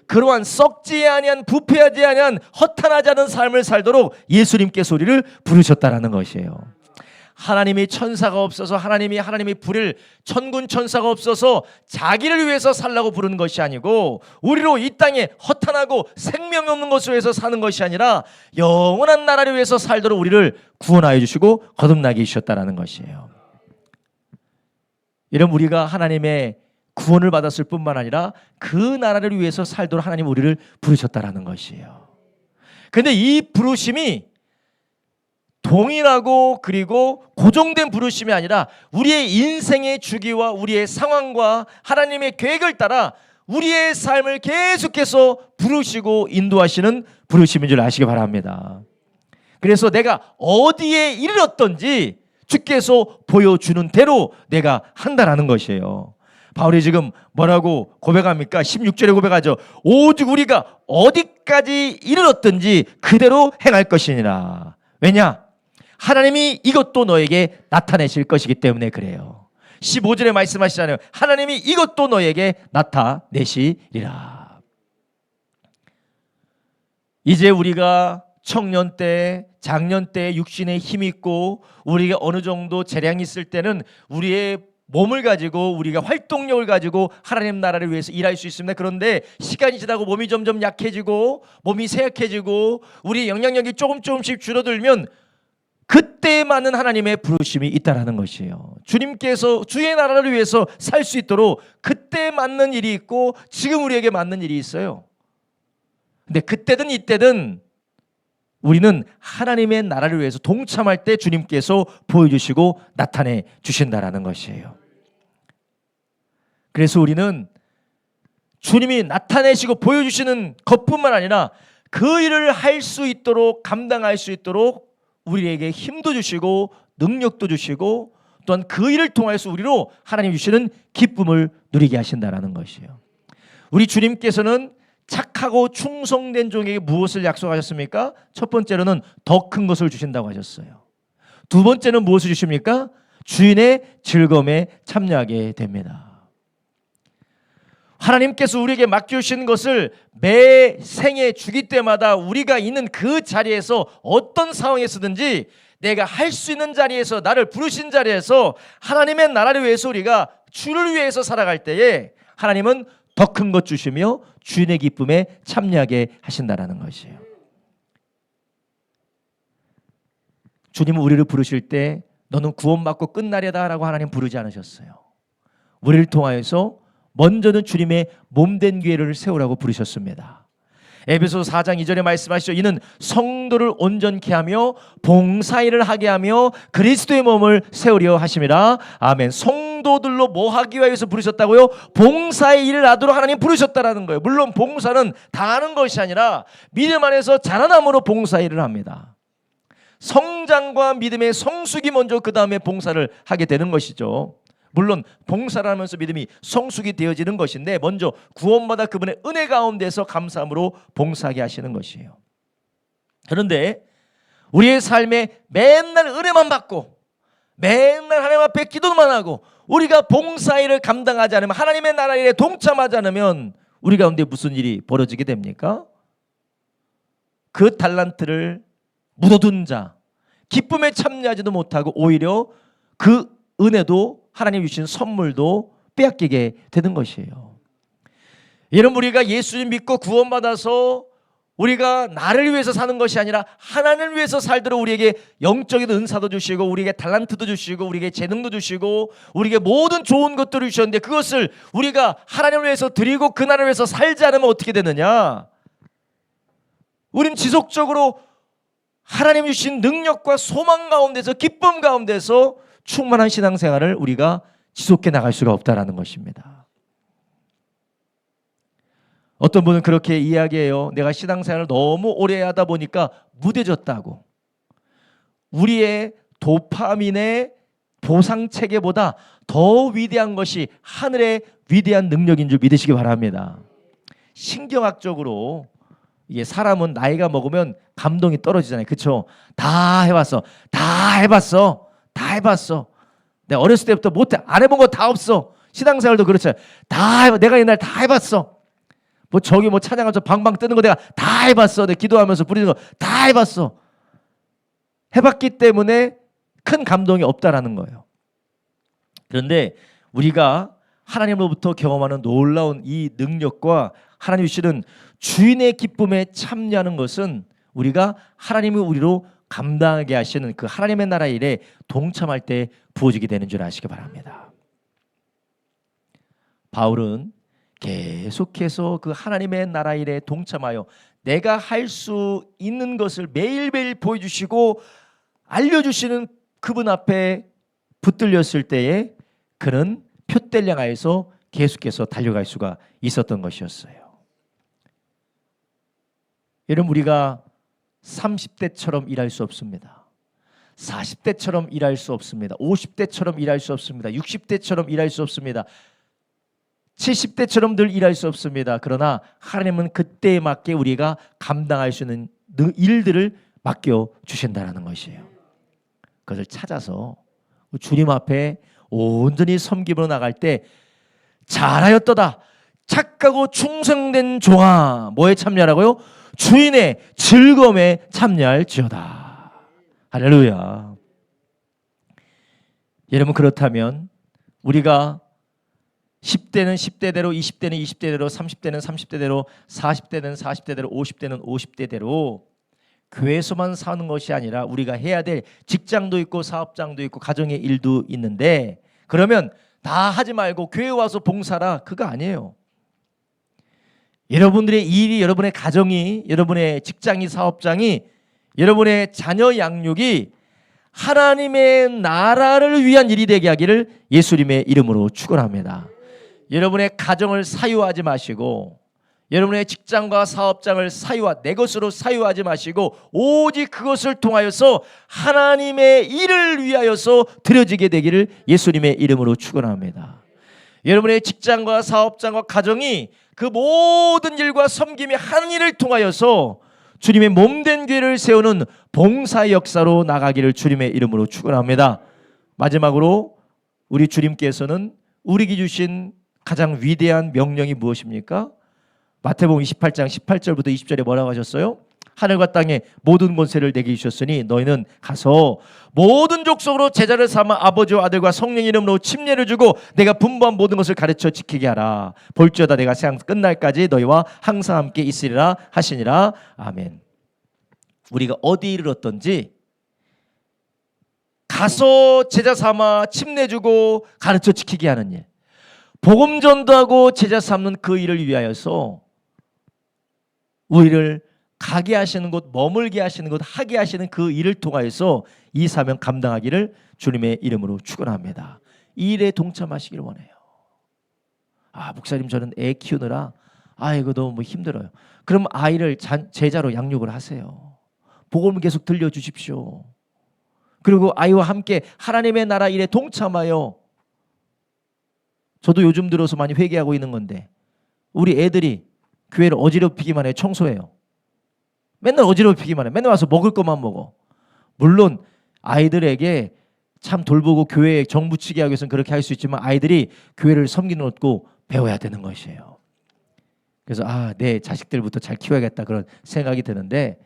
[SPEAKER 1] 그러한 썩지 아니한, 부패하지 아니한, 허탄하지 않은 삶을 살도록 예수님께서 우리를 부르셨다는 것이에요. 하나님이 천사가 없어서, 하나님이 불을 천군 천사가 없어서 자기를 위해서 살라고 부르는 것이 아니고, 우리로 이 땅에 허탄하고 생명이 없는 것을 위해서 사는 것이 아니라 영원한 나라를 위해서 살도록 우리를 구원하여 주시고 거듭나게 해주셨다는 것이에요. 이런 우리가 하나님의 구원을 받았을 뿐만 아니라 그 나라를 위해서 살도록 하나님 우리를 부르셨다는 것이에요. 그런데 이 부르심이 동일하고 그리고 고정된 부르심이 아니라 우리의 인생의 주기와 우리의 상황과 하나님의 계획을 따라 우리의 삶을 계속해서 부르시고 인도하시는 부르심인 줄 아시기 바랍니다. 그래서 내가 어디에 이르렀던지 주께서 보여주는 대로 내가 한다라는 것이에요. 바울이 지금 뭐라고 고백합니까? 16절에 고백하죠. 오직 우리가 어디까지 이르렀든지 그대로 행할 것이니라. 왜냐? 하나님이 이것도 너에게 나타내실 것이기 때문에 그래요. 15절에 말씀하시잖아요. 하나님이 이것도 너에게 나타내시리라. 이제 우리가 청년 때, 장년 때 육신에 힘이 있고 우리가 어느 정도 재량이 있을 때는 우리의 몸을 가지고 우리가 활동력을 가지고 하나님 나라를 위해서 일할 수 있습니다. 그런데 시간이 지나고 몸이 점점 약해지고 몸이 쇠약해지고 우리의 영향력이 조금씩 줄어들면 그때에 맞는 하나님의 부르심이 있다라는 것이에요. 주님께서 주의 나라를 위해서 살 수 있도록 그때에 맞는 일이 있고 지금 우리에게 맞는 일이 있어요. 근데 그때든 이때든 우리는 하나님의 나라를 위해서 동참할 때 주님께서 보여주시고 나타내 주신다라는 것이에요. 그래서 우리는 주님이 나타내시고 보여주시는 것뿐만 아니라 그 일을 할 수 있도록 감당할 수 있도록 우리에게 힘도 주시고 능력도 주시고 또한 그 일을 통해서 우리로 하나님 주시는 기쁨을 누리게 하신다라는 것이에요. 우리 주님께서는 착하고 충성된 종에게 무엇을 약속하셨습니까? 첫 번째로는 더 큰 것을 주신다고 하셨어요. 두 번째는 무엇을 주십니까? 주인의 즐거움에 참여하게 됩니다. 하나님께서 우리에게 맡겨주신 것을 매 생에 주기 때마다 우리가 있는 그 자리에서 어떤 상황에서든지 내가 할 수 있는 자리에서 나를 부르신 자리에서 하나님의 나라를 위해서 우리가 주를 위해서 살아갈 때에 하나님은 더 큰 것 주시며 주인의 기쁨에 참여하게 하신다라는 것이에요. 주님은 우리를 부르실 때 너는 구원받고 끝나려다라고 하나님 부르지 않으셨어요. 우리를 통하여서 먼저는 주님의 몸된 교회를 세우라고 부르셨습니다. 에베소서 4장 2절에 말씀하시죠. 이는 성도를 온전케 하며 봉사일을 하게 하며 그리스도의 몸을 세우려 하심이라. 아멘. 성도들로 뭐 하기 위해서 부르셨다고요? 봉사의 일을 하도록 하나님 부르셨다라는 거예요. 물론 봉사는 다 하는 것이 아니라 믿음 안에서 자라남으로 봉사일을 합니다. 성장과 믿음의 성숙이 먼저 그 다음에 봉사를 하게 되는 것이죠. 물론 봉사를 하면서 믿음이 성숙이 되어지는 것인데 먼저 구원받아 그분의 은혜 가운데서 감사함으로 봉사하게 하시는 것이에요. 그런데 우리의 삶에 맨날 은혜만 받고 맨날 하나님 앞에 기도만 하고 우리가 봉사일을 감당하지 않으면 하나님의 나라 일에 동참하지 않으면 우리 가운데 무슨 일이 벌어지게 됩니까? 그 달란트를 묻어둔 자, 기쁨에 참여하지도 못하고 오히려 그 은혜도 하나님 주신 선물도 빼앗기게 되는 것이에요. 여러분, 우리가 예수님 믿고 구원받아서 우리가 나를 위해서 사는 것이 아니라 하나님을 위해서 살도록 우리에게 영적인 은사도 주시고 우리에게 달란트도 주시고 우리에게 재능도 주시고 우리에게 모든 좋은 것들을 주셨는데 그것을 우리가 하나님을 위해서 드리고 그 나라를 위해서 살지 않으면 어떻게 되느냐? 우린 지속적으로 하나님 주신 능력과 소망 가운데서 기쁨 가운데서 충만한 신앙생활을 우리가 지속해 나갈 수가 없다라는 것입니다. 어떤 분은 그렇게 이야기해요. 내가 신앙생활을 너무 오래 하다 보니까 무뎌졌다고. 우리의 도파민의 보상체계보다 더 위대한 것이 하늘의 위대한 능력인 줄 믿으시기 바랍니다. 신경학적으로 이게 사람은 나이가 먹으면 감동이 떨어지잖아요. 그렇죠? 다 해봤어. 내가 어렸을 때부터 못해 안 해본 거 다 없어. 신앙생활도 그렇잖아요. 내가 옛날 다 해봤어. 뭐 저기 뭐 찬양하면서 방방 뜨는 거 내가 다 해봤어. 내가 기도하면서 부리는 거 다 해봤어. 해봤기 때문에 큰 감동이 없다라는 거예요. 그런데 우리가 하나님으로부터 경험하는 놀라운 이 능력과 하나님 주시는 주인의 기쁨에 참여하는 것은 우리가 하나님이 우리로 감당하게 하시는 그 하나님의 나라 일에 동참할 때 부어지게 되는 줄 아시기 바랍니다. 바울은 계속해서 그 하나님의 나라 일에 동참하여 내가 할 수 있는 것을 매일매일 보여주시고 알려주시는 그분 앞에 붙들렸을 때에 그는 표대를 향하여서 계속해서 달려갈 수가 있었던 것이었어요. 여러분, 우리가 30대처럼 일할 수 없습니다. 40대처럼 일할 수 없습니다. 50대처럼 일할 수 없습니다. 60대처럼 일할 수 없습니다. 70대처럼 늘 일할 수 없습니다. 그러나 하나님은 그때에 맞게 우리가 감당할 수 있는 일들을 맡겨주신다는 것이에요. 그것을 찾아서 주님 앞에 온전히 섬김으로 나갈 때 잘하였도다 착하고 충성된 종아. 뭐에 참여하라고요? 주인의 즐거움에 참여할지어다. 할렐루야. 여러분, 그렇다면 우리가 10대는 10대대로, 20대는 20대대로, 30대는 30대대로, 40대는 40대대로, 50대는 50대대로 교회에서만 사는 것이 아니라 우리가 해야 될 직장도 있고 사업장도 있고 가정의 일도 있는데, 그러면 다 하지 말고 교회 와서 봉사라, 그거 아니에요. 여러분들의 일이, 여러분의 가정이, 여러분의 직장이, 사업장이, 여러분의 자녀 양육이 하나님의 나라를 위한 일이 되게 하기를 예수님의 이름으로 축원합니다. 여러분의 가정을 사유하지 마시고, 여러분의 직장과 사업장을 내 것으로 사유하지 마시고, 오직 그것을 통하여서 하나님의 일을 위하여서 드려지게 되기를 예수님의 이름으로 축원합니다. 여러분의 직장과 사업장과 가정이 그 모든 일과 섬김이 한 일을 통하여서 주님의 몸된 교회를 세우는 봉사의 역사로 나가기를 주님의 이름으로 축원합니다. 마지막으로 우리 주님께서는 우리에게 주신 가장 위대한 명령이 무엇입니까? 마태복음 28장 18절부터 20절에 뭐라고 하셨어요? 하늘과 땅에 모든 권세를 내게 주셨으니 너희는 가서 모든 족속으로 제자를 삼아 아버지와 아들과 성령 이름으로 침례를 주고 내가 분부한 모든 것을 가르쳐 지키게 하라. 볼지어다 내가 세상 끝날까지 너희와 항상 함께 있으리라 하시니라. 아멘. 우리가 어디 이르렀던지 가서 제자 삼아 침례 주고 가르쳐 지키게 하는 일, 복음 전도하고 제자 삼는 그 일을 위하여서 우리를 가게 하시는 곳, 머물게 하시는 곳, 하게 하시는 그 일을 통하여서 이 사명 감당하기를 주님의 이름으로 축원합니다. 이 일에 동참하시기를 원해요. 목사님, 저는 애 키우느라 이거 너무 힘들어요. 그럼 아이를 제자로 양육을 하세요. 복음을 계속 들려주십시오. 그리고 아이와 함께 하나님의 나라 일에 동참하여, 저도 요즘 들어서 많이 회개하고 있는 건데, 우리 애들이 교회를 어지럽히기만 해. 청소해요. 맨날 어지럽히기만 해. 맨날 와서 먹을 것만 먹어. 물론 아이들에게 참 돌보고 교회에 정부치게 하기 위해서는 그렇게 할 수 있지만, 아이들이 교회를 섬기는 것도 배워야 되는 것이에요. 그래서 내 자식들부터 잘 키워야겠다, 그런 생각이 드는데,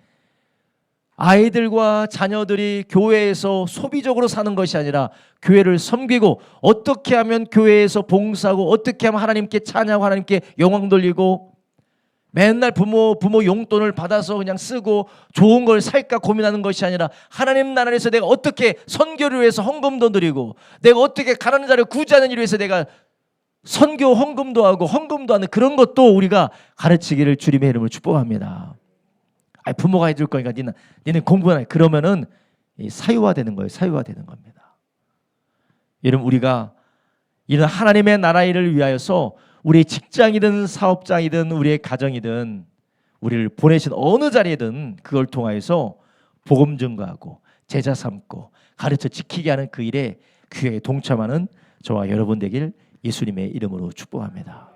[SPEAKER 1] 아이들과 자녀들이 교회에서 소비적으로 사는 것이 아니라 교회를 섬기고, 어떻게 하면 교회에서 봉사하고, 어떻게 하면 하나님께 찬양하고 하나님께 영광 돌리고, 맨날 부모 용돈을 받아서 그냥 쓰고 좋은 걸 살까 고민하는 것이 아니라, 하나님 나라에서 내가 어떻게 선교를 위해서 헌금도 드리고, 내가 어떻게 가난한 자를 구제하는 일을 위해서 내가 선교 헌금도 하고 헌금도 하는 그런 것도 우리가 가르치기를 주님의 이름으로 축복합니다. 부모가 해줄 거니까 니는 공부나 해. 그러면은 사유화되는 거예요. 사유화되는 겁니다. 여러분, 우리가 이런 하나님의 나라 일을 위하여서 우리의 직장이든 사업장이든 우리의 가정이든 우리를 보내신 어느 자리에든 그걸 통하여서 복음 증거하고 제자 삼고 가르쳐 지키게 하는 그 일에 교회에 동참하는 저와 여러분 되길 예수님의 이름으로 축복합니다.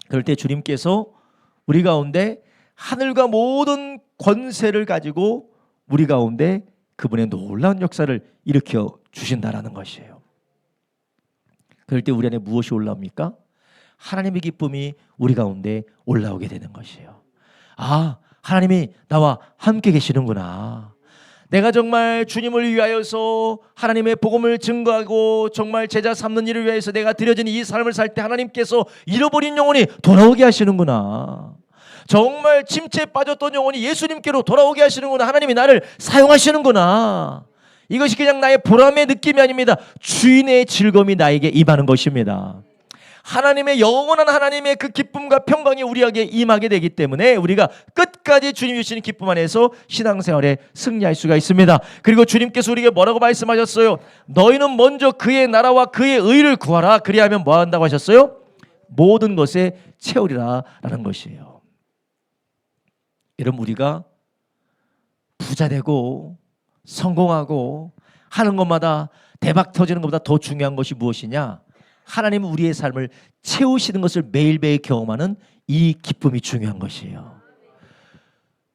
[SPEAKER 1] 그럴 때 주님께서 우리 가운데 하늘과 모든 권세를 가지고 우리 가운데 그분의 놀라운 역사를 일으켜 주신다라는 것이에요. 그럴 때 우리 안에 무엇이 올라옵니까? 하나님의 기쁨이 우리 가운데 올라오게 되는 것이에요. 하나님이 나와 함께 계시는구나. 내가 정말 주님을 위하여서 하나님의 복음을 증거하고 정말 제자 삼는 일을 위해서 내가 드려진 이 삶을 살 때 하나님께서 잃어버린 영혼이 돌아오게 하시는구나. 정말 침체에 빠졌던 영혼이 예수님께로 돌아오게 하시는구나. 하나님이 나를 사용하시는구나. 이것이 그냥 나의 보람의 느낌이 아닙니다. 주인의 즐거움이 나에게 임하는 것입니다. 하나님의 영원한 하나님의 그 기쁨과 평강이 우리에게 임하게 되기 때문에 우리가 끝까지 주님 주시는 기쁨 안에서 신앙생활에 승리할 수가 있습니다. 그리고 주님께서 우리에게 뭐라고 말씀하셨어요? 너희는 먼저 그의 나라와 그의 의를 구하라. 그리하면 뭐 한다고 하셨어요? 모든 것에 채우리라 라는 것이에요. 여러분, 우리가 부자 되고 성공하고 하는 것마다 대박 터지는 것보다 더 중요한 것이 무엇이냐? 하나님은 우리의 삶을 채우시는 것을 매일매일 경험하는 이 기쁨이 중요한 것이에요.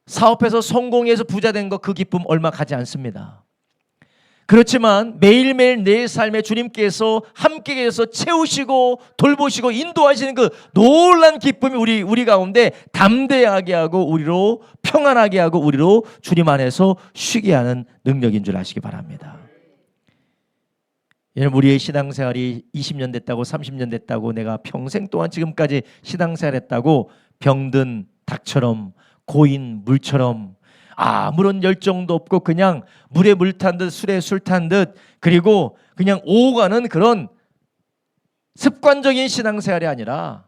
[SPEAKER 1] 사업해서 성공해서 부자 된 거, 그 기쁨 얼마 가지 않습니다. 그렇지만 매일매일 내 삶에 주님께서 함께 계셔서 채우시고 돌보시고 인도하시는 그 놀란 기쁨이 우리 가운데 담대하게 하고 우리로 평안하게 하고 우리로 주님 안에서 쉬게 하는 능력인 줄 아시기 바랍니다. 여러분, 우리의 신앙생활이 20년 됐다고 30년 됐다고 내가 평생 동안 지금까지 신앙생활했다고 병든 닭처럼 고인 물처럼 아무런 열정도 없고 그냥 물에 물 탄 듯 술에 술 탄 듯 그리고 그냥 오가는 그런 습관적인 신앙생활이 아니라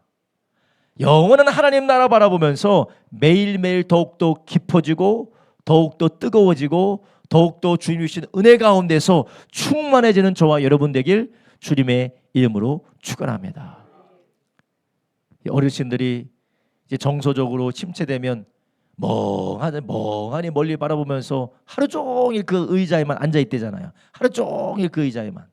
[SPEAKER 1] 영원한 하나님 나라 바라보면서 매일매일 더욱더 깊어지고 더욱더 뜨거워지고 더욱더 주님이 주신 은혜 가운데서 충만해지는 저와 여러분 되길 주님의 이름으로 축원합니다. 어르신들이 이제 정서적으로 침체되면 멍하니 멀리 바라보면서 하루 종일 그 의자에만 앉아 있대잖아요. 하루 종일 그 의자에만.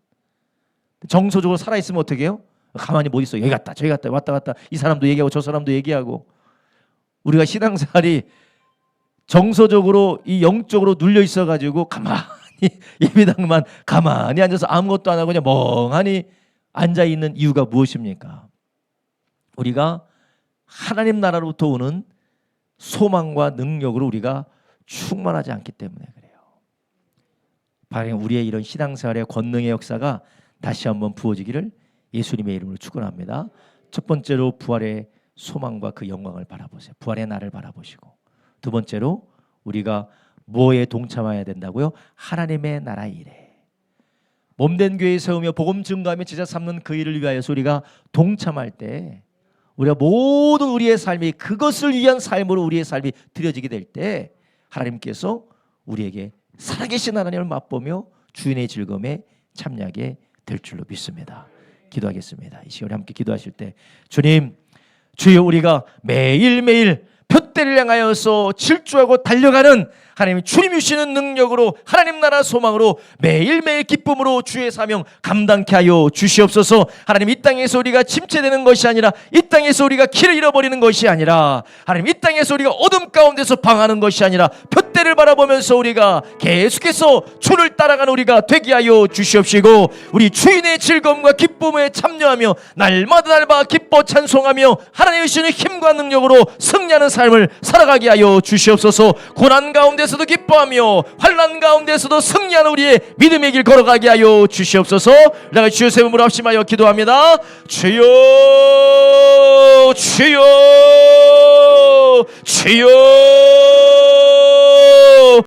[SPEAKER 1] 정서적으로 살아있으면 어떻게 해요? 가만히 못 있어. 여기 갔다 저기 갔다 왔다 갔다 이 사람도 얘기하고 저 사람도 얘기하고. 우리가 신앙생활이 정서적으로 이 영적으로 눌려 있어가지고 가만히 예배당만 가만히 앉아서 아무것도 안 하고 그냥 멍하니 앉아 있는 이유가 무엇입니까? 우리가 하나님 나라로부터 오는 소망과 능력으로 우리가 충만하지 않기 때문에 그래요. 바로 우리의 이런 신앙생활의 권능의 역사가 다시 한번 부어지기를 예수님의 이름으로 축원합니다. 첫 번째로 부활의 소망과 그 영광을 바라보세요. 부활의 날을 바라보시고, 두 번째로 우리가 뭐에 동참해야 된다고요? 하나님의 나라 일에. 몸된 교회 세우며 복음 증거하며 제자 삼는 그 일을 위하여서 우리가 동참할 때 우리가 모든 우리의 삶이 그것을 위한 삶으로 우리의 삶이 드려지게 될 때 하나님께서 우리에게 살아계신 하나님을 맛보며 주인의 즐거움에 참여하게 될 줄로 믿습니다. 기도하겠습니다. 이 시간에 함께 기도하실 때 주님, 주여 우리가 매일매일 표대를 향하여서 질주하고 달려가는 하나님 주님이 주시는 능력으로 하나님 나라 소망으로 매일매일 기쁨으로 주의 사명 감당케 하여 주시옵소서. 하나님, 이 땅에서 우리가 침체되는 것이 아니라, 이 땅에서 우리가 길을 잃어버리는 것이 아니라, 하나님 이 땅에서 우리가 어둠 가운데서 방하는 것이 아니라 표대를 바라보면서 우리가 계속해서 주를 따라가는 우리가 되게 하여 주시옵시고, 우리 주인의 즐거움과 기쁨에 참여하며 날마다 기뻐 찬송하며 하나님의 주시는 힘과 능력으로 승리하는 삶을 살아가게 하여 주시옵소서. 고난 가운데서도 기뻐하며 환난 가운데서도 승리하는 우리의 믿음의 길 걸어가게 하여 주시옵소서. 우리가 주의 이름으로 합심하여 기도합니다. 주여 주여 주여